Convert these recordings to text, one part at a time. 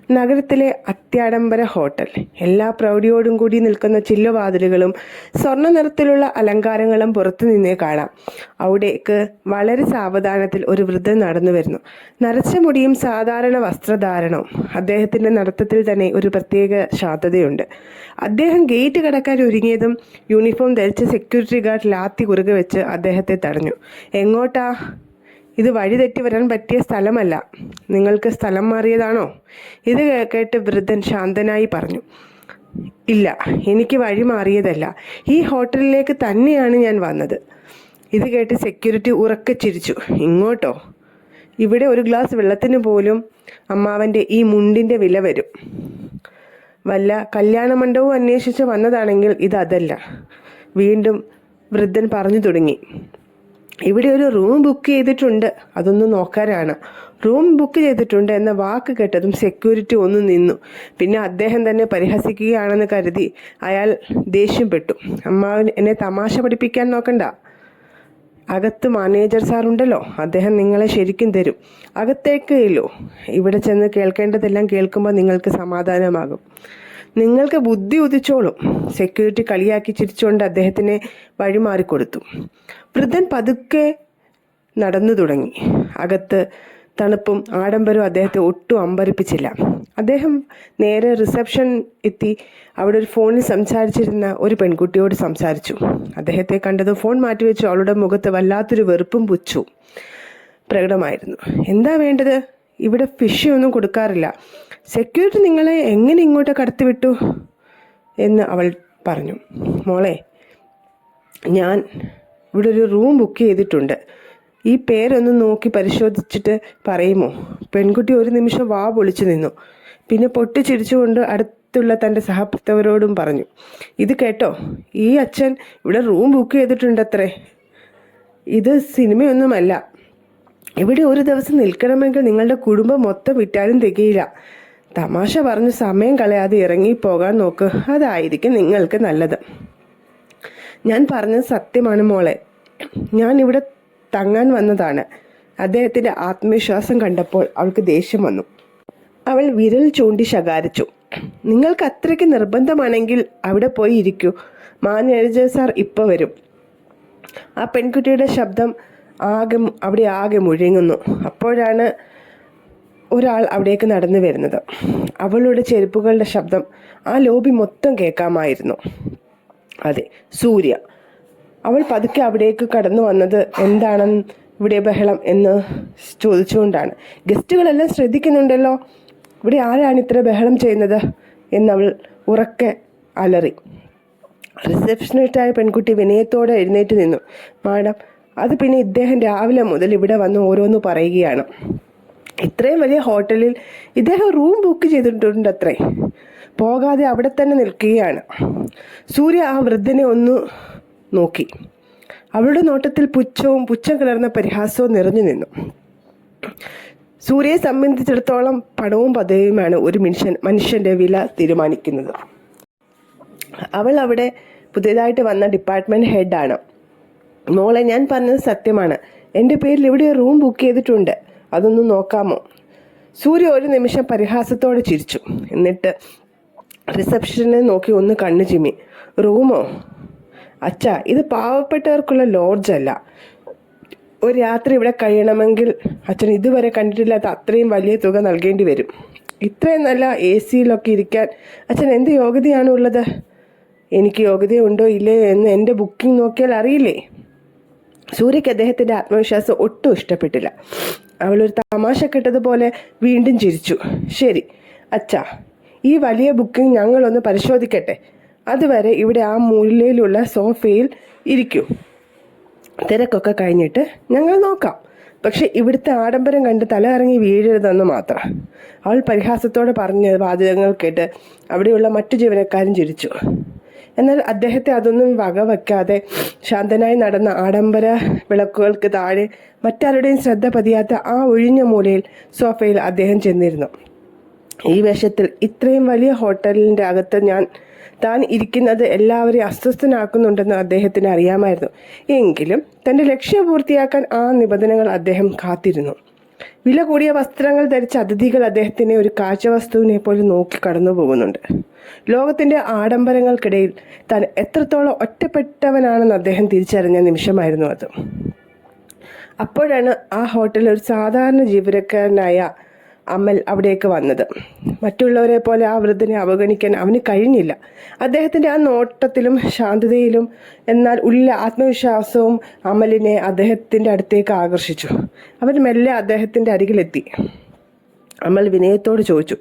നഗരത്തിലെ അത്യാഡംബര ഹോട്ടൽ. എല്ലാ പ്രൗഢിയോടും കൂടി നിൽക്കുന്ന ചില്ലുവാതിലുകളും സ്വർണ്ണ നിറത്തിലുള്ള അലങ്കാരങ്ങളും പുറത്തു നിന്നേ കാണാം. അവിടേക്ക് വളരെ സാവധാനത്തിൽ ഒരു വൃദ്ധൻ നടന്നു വരുന്നു. നരച്ച മുടിയും സാധാരണ വസ്ത്രധാരണവും. അദ്ദേഹത്തിന്റെ നടത്തത്തിൽ തന്നെ ഒരു പ്രത്യേക ശാന്തതയുണ്ട്. അദ്ദേഹം ഗേറ്റ് കടക്കാൻ ഒരുങ്ങിയതും യൂണിഫോം ധരിച്ച സെക്യൂരിറ്റി ഗാർഡ് ലാത്തി കുറുകെ വെച്ച് അദ്ദേഹത്തെ തടഞ്ഞു. "എങ്ങോട്ടാ? ഇത് വഴി തെറ്റി വരാൻ പറ്റിയ സ്ഥലമല്ല. നിങ്ങൾക്ക് സ്ഥലം മാറിയതാണോ?" ഇത് കേട്ട് വൃദ്ധൻ ശാന്തനായി പറഞ്ഞു, "ഇല്ല, എനിക്ക് വഴി മാറിയതല്ല. ഈ ഹോട്ടലിലേക്ക് തന്നെയാണ് ഞാൻ വന്നത്." ഇത് കേട്ട് സെക്യൂരിറ്റി ഉറക്കെ ചിരിച്ചു. "ഇങ്ങോട്ടോ? ഇവിടെ ഒരു ഗ്ലാസ് വെള്ളത്തിന് പോലും അമ്മാവൻ്റെ ഈ മുണ്ടിൻ്റെ വില വരും. വല്ല കല്യാണ മണ്ഡപവും അന്വേഷിച്ച് വന്നതാണെങ്കിൽ ഇതല്ല." വീണ്ടും വൃദ്ധൻ പറഞ്ഞു തുടങ്ങി, "ഇവിടെ ഒരു റൂം ബുക്ക് ചെയ്തിട്ടുണ്ട്, അതൊന്ന് നോക്കാനാണ്." റൂം ബുക്ക് ചെയ്തിട്ടുണ്ട് എന്ന വാക്ക് കേട്ടതും സെക്യൂരിറ്റി ഒന്ന് നിന്നു. പിന്നെ അദ്ദേഹം തന്നെ പരിഹസിക്കുകയാണെന്ന് കരുതി അയാൾ ദേഷ്യപ്പെട്ടു. "അമ്മാവൻ എന്നെ തമാശ പഠിപ്പിക്കാൻ നോക്കണ്ട. അകത്ത് മാനേജർ സാറുണ്ടല്ലോ, അദ്ദേഹം നിങ്ങളെ ശരിക്കും തരും. അകത്തേക്ക് ഇല്ലോ. ഇവിടെ ചെന്ന് കേൾക്കേണ്ടതെല്ലാം കേൾക്കുമ്പോൾ നിങ്ങൾക്ക് സമാധാനമാകും. നിങ്ങൾക്ക് ബുദ്ധി ഉദിച്ചോളും." സെക്യൂരിറ്റി കളിയാക്കി ചിരിച്ചുകൊണ്ട് അദ്ദേഹത്തിനെ വഴിമാറിക്കൊടുത്തു. വൃദ്ധൻ പതുക്കെ നടന്നു തുടങ്ങി. അകത്ത് തണുപ്പും ആഡംബരവും അദ്ദേഹത്തെ ഒട്ടും അമ്പരിപ്പിച്ചില്ല. അദ്ദേഹം നേരെ റിസപ്ഷൻ എത്തി അവിടെ ഒരു ഫോണിൽ സംസാരിച്ചിരുന്ന ഒരു പെൺകുട്ടിയോട് സംസാരിച്ചു. അദ്ദേഹത്തെ കണ്ടതും ഫോൺ മാറ്റിവെച്ചു അവളുടെ മുഖത്ത് വല്ലാത്തൊരു വെറുപ്പും പുച്ഛവും പ്രകടമായിരുന്നു. "എന്താ വേണ്ടത്? ഇവിടെ ഫിഷ് ഒന്നും കൊടുക്കാറില്ല. സെക്യൂരിറ്റി നിങ്ങളെ എങ്ങനെ ഇങ്ങോട്ട് കടത്തിവിട്ടു?" എന്ന് അവൾ പറഞ്ഞു. "മോളെ, ഞാൻ ഇവിടെ ഒരു റൂം ബുക്ക് ചെയ്തിട്ടുണ്ട്. ഈ പേരൊന്ന് നോക്കി പരിശോധിച്ചിട്ട് പറയുമോ?" പെൺകുട്ടി ഒരു നിമിഷം വാ പൊളിച്ചു നിന്നു. പിന്നെ പൊട്ടിച്ചിരിച്ചുകൊണ്ട് അടുത്തുള്ള തൻ്റെ സഹപ്രവർത്തകരോടും പറഞ്ഞു, "ഇത് കേട്ടോ, ഈ അച്ഛൻ ഇവിടെ റൂം ബുക്ക് ചെയ്തിട്ടുണ്ടത്രേ. ഇത് സിനിമയൊന്നുമല്ല. ഇവിടെ ഒരു ദിവസം നിൽക്കണമെങ്കിൽ നിങ്ങളുടെ കുടുംബം മൊത്തം വിറ്റാലും തികയില്ല. തമാശ പറഞ്ഞ് സമയം കളയാതെ ഇറങ്ങിപ്പോകാൻ നോക്ക്. അതായിരിക്കും നിങ്ങൾക്ക് നല്ലത്." "ഞാൻ പറഞ്ഞത് സത്യമാണ് മോളെ. ഞാൻ ഇവിടെ തങ്ങാൻ വന്നതാണ്." അദ്ദേഹത്തിൻ്റെ ആത്മവിശ്വാസം കണ്ടപ്പോൾ അവൾക്ക് ദേഷ്യം വന്നു. അവൾ വിരൽ ചൂണ്ടി ശകാരിച്ചു. "നിങ്ങൾക്ക് അത്രയ്ക്ക് നിർബന്ധമാണെങ്കിൽ അവിടെ പോയി ഇരിക്കൂ. മാനേജർ സാർ ഇപ്പോൾ വരും." ആ പെൺകുട്ടിയുടെ ശബ്ദം ആകെ മുഴങ്ങുന്നു. അപ്പോഴാണ് ഒരാൾ അവിടേക്ക് നടന്നു വരുന്നത്. അവളുടെ ചെരുപ്പുകളുടെ ശബ്ദം ആ ലോബി മൊത്തം കേൾക്കാമായിരുന്നു. അതെ, സൂര്യ. അവൾ പതുക്കെ അവിടേക്ക് കടന്നു വന്നത് എന്താണ് ഇവിടെ ബഹളം എന്ന് ചോദിച്ചുകൊണ്ടാണ്. "ഗസ്റ്റുകളെല്ലാം ശ്രദ്ധിക്കുന്നുണ്ടല്ലോ, ഇവിടെ ആരാണ് ഇത്ര ബഹളം ചെയ്യുന്നത്?" എന്നവൾ ഉറക്കെ അലറി. റിസപ്ഷനിസ്റ്റായ പെൺകുട്ടി വിനയത്തോടെ എഴുന്നേറ്റ് നിന്നു. "മാഡം, അത് പിന്നെ ഇദ്ദേഹം രാവിലെ മുതൽ ഇവിടെ വന്ന് ഓരോന്ന് പറയുകയാണ്. ഇത്രയും വലിയ ഹോട്ടലിൽ ഇദ്ദേഹം റൂം ബുക്ക് ചെയ്തിട്ടുണ്ടത്രേ. പോകാതെ അവിടെ തന്നെ നിൽക്കുകയാണ്." സൂര്യ ആ വൃദ്ധനെ ഒന്ന് നോക്കി. അവളുടെ നോട്ടത്തിൽ പുച്ഛം കലർന്ന പരിഹാസവും നിറഞ്ഞു നിന്നു. സൂര്യയെ സംബന്ധിച്ചിടത്തോളം പണവും പദവിയുമാണ് ഒരു മനുഷ്യന്റെ വില തീരുമാനിക്കുന്നത്. അവൾ അവിടെ പുതിയതായിട്ട് വന്ന ഡിപ്പാർട്ട്മെന്റ് ഹെഡാണ്. "മോളെ, ഞാൻ പറഞ്ഞത് സത്യമാണ്. എൻ്റെ പേരിൽ ഇവിടെ റൂം ബുക്ക് ചെയ്തിട്ടുണ്ട്. അതൊന്ന് നോക്കാമോ?" സൂര്യ ഒരു നിമിഷം പരിഹാസത്തോടെ ചിരിച്ചു. എന്നിട്ട് റിസപ്ഷനെ നോക്കി ഒന്ന് കണ്ണു ചിമ്മി. "റൂമോ? അച്ഛാ, ഇത് പാവപ്പെട്ടവർക്കുള്ള ലോഡ്ജല്ല. ഒരു രാത്രി ഇവിടെ കഴിയണമെങ്കിൽ അച്ഛൻ ഇതുവരെ കണ്ടിട്ടില്ലാത്ത അത്രയും വലിയ തുക നൽകേണ്ടി വരും. ഇത്രയും നല്ല AC-യിലൊക്കെ ഇരിക്കാൻ അച്ഛൻ എന്ത് യോഗ്യതയാണ് ഉള്ളത്?" "എനിക്ക് യോഗ്യതയുണ്ടോ ഇല്ലേ എന്ന് എൻ്റെ ബുക്കിംഗ് നോക്കിയാൽ അറിയില്ലേ?" സൂര്യയ്ക്ക് അദ്ദേഹത്തിൻ്റെ ആത്മവിശ്വാസം ഒട്ടും ഇഷ്ടപ്പെട്ടില്ല. അവളൊരു തമാശ കേട്ടതുപോലെ വീണ്ടും ചിരിച്ചു. "ശരി അച്ഛാ, ഈ വലിയ ബുക്കിംഗ് ഞങ്ങളൊന്ന് പരിശോധിക്കട്ടെ. അതുവരെ ഇവിടെ ആ മൂലയിലുള്ള സോഫയിൽ ഇരിക്കൂ. തിരക്കൊക്കെ കഴിഞ്ഞിട്ട് ഞങ്ങൾ നോക്കാം. പക്ഷെ ഇവിടുത്തെ ആഡംബരം കണ്ട് തല ഇറങ്ങി വീഴരുതെന്ന് മാത്രം." അവൾ പരിഹാസത്തോടെ പറഞ്ഞ വാചകങ്ങൾ കേട്ട് അവിടെയുള്ള മറ്റു ജീവനക്കാരും ചിരിച്ചു. എന്നാൽ അദ്ദേഹത്തെ അതൊന്നും വകവയ്ക്കാതെ ശാന്തനായി നടന്ന ആഡംബര വിളക്കുകൾക്ക് താഴെ മറ്റാരുടെയും ശ്രദ്ധ പതിയാത്ത ആ ഒഴിഞ്ഞ മൂലയിൽ സോഫയിൽ അദ്ദേഹം ചെന്നിരുന്നു. ഈ വേഷത്തിൽ ഇത്രയും വലിയ ഹോട്ടലിൻ്റെ അകത്ത് താൻ ഇരിക്കുന്നത് എല്ലാവരെയും അസ്വസ്ഥനാക്കുന്നുണ്ടെന്ന് അദ്ദേഹത്തിന് അറിയാമായിരുന്നു. എങ്കിലും തൻ്റെ ലക്ഷ്യം പൂർത്തിയാക്കാൻ ആ നിബന്ധനകൾ അദ്ദേഹം കാത്തിരുന്നു. വില കൂടിയ വസ്ത്രങ്ങൾ ധരിച്ച അതിഥികൾ അദ്ദേഹത്തിനെ ഒരു കാഴ്ചവസ്തുവിനെ പോലെ നോക്കി കടന്നു പോകുന്നുണ്ട്. ലോകത്തിൻ്റെ ആഡംബരങ്ങൾക്കിടയിൽ താൻ എത്രത്തോളം ഒറ്റപ്പെട്ടവനാണെന്ന് അദ്ദേഹം തിരിച്ചറിഞ്ഞ നിമിഷമായിരുന്നു അത്. അപ്പോഴാണ് ആ ഹോട്ടലിൽ ഒരു സാധാരണ ജീവനക്കാരനായ അമൽ അവിടേക്ക് വന്നത്. മറ്റുള്ളവരെ പോലെ ആ വൃദ്ധനെ അവഗണിക്കാൻ അവന് കഴിഞ്ഞില്ല. അദ്ദേഹത്തിൻ്റെ ആ നോട്ടത്തിലും ശാന്തതയിലും എന്നാൽ ഉള്ളിലെ ആത്മവിശ്വാസവും അമലിനെ അദ്ദേഹത്തിൻ്റെ അടുത്തേക്ക് ആകർഷിച്ചു. അവൻ മെല്ലെ അദ്ദേഹത്തിൻ്റെ അരികിലെത്തി. അമൽ വിനയത്തോട് ചോദിച്ചു,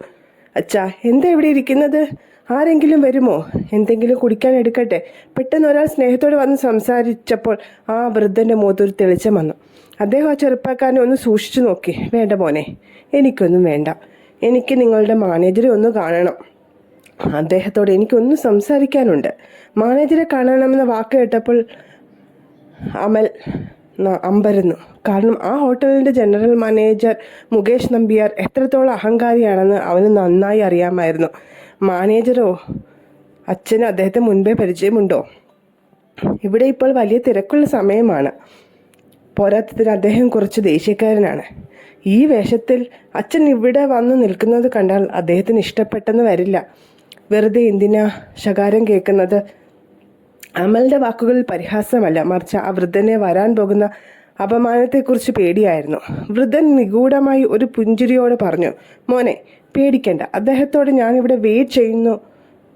അച്ഛാ, എന്താ ഇവിടെ ഇരിക്കുന്നത്? ആരെങ്കിലും വരുമോ? എന്തെങ്കിലും കുടിക്കാൻ എടുക്കട്ടെ? പെട്ടെന്ന് ഒരാൾ സ്നേഹത്തോടെ വന്ന് സംസാരിച്ചപ്പോൾ ആ വൃദ്ധൻ്റെ മുഖത്തൊരു തെളിച്ചം വന്നു. അദ്ദേഹം ആ ചെറുപ്പക്കാരനെ ഒന്ന് സൂക്ഷിച്ചു നോക്കി. വേണ്ട മോനെ, എനിക്കൊന്നും വേണ്ട. എനിക്ക് നിങ്ങളുടെ മാനേജറെ ഒന്ന് കാണണം. അദ്ദേഹത്തോട് എനിക്കൊന്ന് സംസാരിക്കാനുണ്ട്. മാനേജറെ കാണണമെന്ന വാക്ക് കേട്ടപ്പോൾ അമൽ അമ്പരന്നു. കാരണം ആ ഹോട്ടലിൻ്റെ ജനറൽ മാനേജർ മുകേഷ് നമ്പ്യാർ എത്രത്തോളം അഹങ്കാരിയാണെന്ന് അവന് നന്നായി അറിയാമായിരുന്നു. മാനേജറോ? അച്ഛന് അദ്ദേഹത്തെ മുൻപേ പരിചയമുണ്ടോ? ഇവിടെ ഇപ്പോൾ വലിയ തിരക്കുള്ള സമയമാണ്. പോരാത്തതിന് അദ്ദേഹം കുറച്ച് ദേഷ്യക്കാരനാണ്. ഈ വേഷത്തിൽ അച്ഛൻ ഇവിടെ വന്ന് നിൽക്കുന്നത് കണ്ടാൽ അദ്ദേഹത്തിന് ഇഷ്ടപ്പെട്ടെന്ന് വരില്ല. വെറുതെ എന്തിനാ ശകാരം കേൾക്കുന്നത്? അമലിൻ്റെ വാക്കുകളിൽ പരിഹാസമല്ല, മറിച്ച് ആ വൃദ്ധനെ വരാൻ പോകുന്ന അപമാനത്തെക്കുറിച്ച് പേടിയായിരുന്നു. വൃദ്ധൻ നിഗൂഢമായി ഒരു പുഞ്ചിരിയോടെ പറഞ്ഞു, മോനെ, പേടിക്കണ്ട. അദ്ദേഹത്തോട് ഞാനിവിടെ വെയിറ്റ് ചെയ്യുന്നു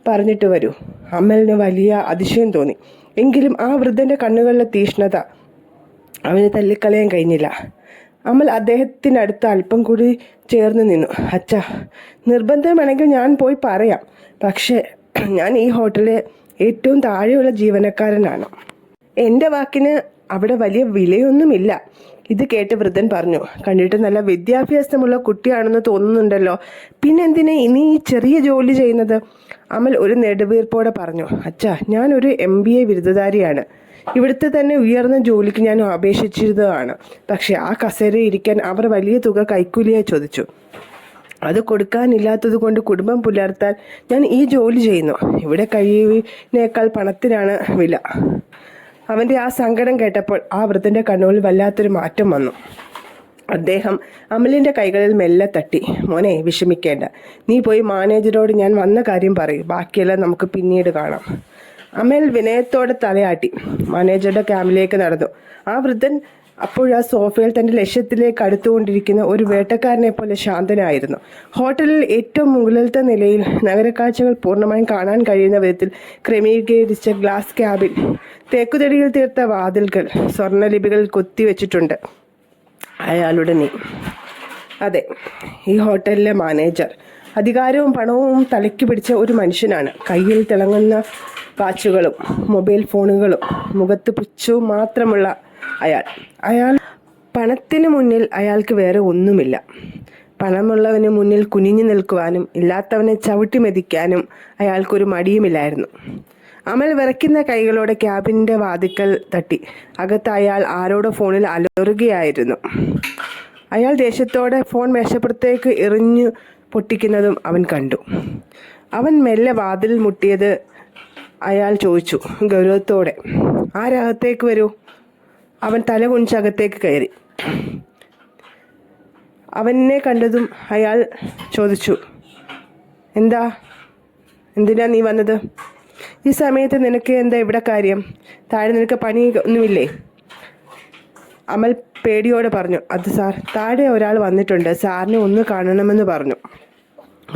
പറഞ്ഞിട്ട് വരൂ. അമലിന് വലിയ അതിശയം തോന്നി. എങ്കിലും ആ വൃദ്ധൻ്റെ കണ്ണുകളിലെ തീഷ്ണത അവന് തള്ളിക്കളയാൻ കഴിഞ്ഞില്ല. അമൽ അദ്ദേഹത്തിനടുത്ത് അല്പം കൂടി ചേർന്ന് നിന്നു. അച്ഛാ, നിർബന്ധമാണെങ്കിൽ ഞാൻ പോയി പറയാം. പക്ഷേ ഞാൻ ഈ ഹോട്ടലിലെ ഏറ്റവും താഴെയുള്ള ജീവനക്കാരനാണ്. എൻ്റെ വാക്കിന് അവിടെ വലിയ വിലയൊന്നുമില്ല. ഇത് കേട്ട് വൃദ്ധൻ പറഞ്ഞു, കണ്ടിട്ട് നല്ല വിദ്യാഭ്യാസമുള്ള കുട്ടിയാണെന്ന് തോന്നുന്നുണ്ടല്ലോ. പിന്നെന്തിനാ ഇനി ഈ ചെറിയ ജോലി ചെയ്യുന്നത്? അമൽ ഒരു നെടുവീർപ്പോടെ പറഞ്ഞു, അച്ഛാ, ഞാനൊരു MBA ബിരുദധാരിയാണ്. ഇവിടുത്തെ തന്നെ ഉയർന്ന ജോലിക്ക് ഞാൻ അപേക്ഷിച്ചതാണ്. പക്ഷെ ആ കസേരയിൽ ഇരിക്കാൻ അവർ വലിയ തുക കൈക്കൂലിയായി ചോദിച്ചു. അത് കൊടുക്കാനില്ലാത്തത് കൊണ്ട് കുടുംബം പുലർത്താൻ ഞാൻ ഈ ജോലി ചെയ്യുന്നു. ഇവിടെ കഴിവിനേക്കാൾ പണത്തിനാണ് വില. അവൻ്റെ ആ സങ്കടം കേട്ടപ്പോൾ ആ വൃദ്ധൻ്റെ കണ്ണുകളിൽ വല്ലാത്തൊരു മാറ്റം വന്നു. അദ്ദേഹം അമലിൻ്റെ കൈകളിൽ മെല്ലെ തട്ടി. മോനെ, വിഷമിക്കേണ്ട. നീ പോയി മാനേജരോട് ഞാൻ വന്ന കാര്യം പറയും. ബാക്കിയെല്ലാം നമുക്ക് പിന്നീട് കാണാം. അമൽ വിനയത്തോടെ തലയാട്ടി മാനേജറുടെ ക്യാമ്പിലേക്ക് നടന്നു. ആ വൃദ്ധൻ അപ്പോഴാ സോഫയിൽ തൻ്റെ ലക്ഷ്യത്തിലേക്ക് അടുത്തുകൊണ്ടിരിക്കുന്ന ഒരു വേട്ടക്കാരനെ പോലെ ശാന്തനായിരുന്നു. ഹോട്ടലിൽ ഏറ്റവും മുകളിലത്തെ നിലയിൽ നഗരക്കാഴ്ചകൾ പൂർണ്ണമായും കാണാൻ കഴിയുന്ന വിധത്തിൽ ക്രമീകരിച്ച ഗ്ലാസ് ക്യാബിൻ, തേക്കുതടിയിൽ തീർത്ത വാതിൽകൾ സ്വർണ്ണലിപികളിൽ കൊത്തിവെച്ചിട്ടുണ്ട്. അയാളുടെ അതെ, ഈ ഹോട്ടലിലെ മാനേജർ. അധികാരവും പണവും തലയ്ക്ക് പിടിച്ച ഒരു മനുഷ്യനാണ്. കയ്യിൽ തിളങ്ങുന്ന വാച്ചുകളും മൊബൈൽ ഫോണുകളും മുഖത്ത് പുച്ഛവും മാത്രമുള്ള അയാൾ പണത്തിന് മുന്നിൽ അയാൾക്ക് വേറെ ഒന്നുമില്ല. പണമുള്ളവന് മുന്നിൽ കുനിഞ്ഞു നിൽക്കുവാനും ഇല്ലാത്തവനെ ചവിട്ടി മെതിക്കാനും അയാൾക്കൊരു മടിയുമില്ലായിരുന്നു. അമൽ വിറയ്ക്കുന്ന കൈകളോടെ ക്യാബിൻ്റെ വാതിക്കൽ തട്ടി. അകത്ത് അയാൾ ആരോടോ ഫോണിൽ അലറുകയായിരുന്നു. അയാൾ ദേഷ്യത്തോടെ ഫോൺ മേശപ്പുറത്തേക്ക് എറിഞ്ഞു പൊട്ടിക്കുന്നതും അവൻ കണ്ടു. അവൻ മെല്ലെ വാതിൽ മുട്ടിയത് അയാൾ ചോദിച്ചു ഗൗരവത്തോടെ, ആരകത്തേക്ക് വരൂ. അവൻ തല കുനിച്ചകത്തേക്ക് കയറി. അവനെ കണ്ടതും അയാൾ ചോദിച്ചു, എന്തിനാ നീ വന്നത്? ഈ സമയത്ത് നിനക്ക് എന്താ ഇവിടെ കാര്യം? താഴെ നിനക്ക് പണി ഒന്നുമില്ലേ? അമൽ പേടിയോടെ പറഞ്ഞു, അത് സാർ, താഴെ ഒരാൾ വന്നിട്ടുണ്ട്. സാറിനെ ഒന്ന് കാണണമെന്ന് പറഞ്ഞു.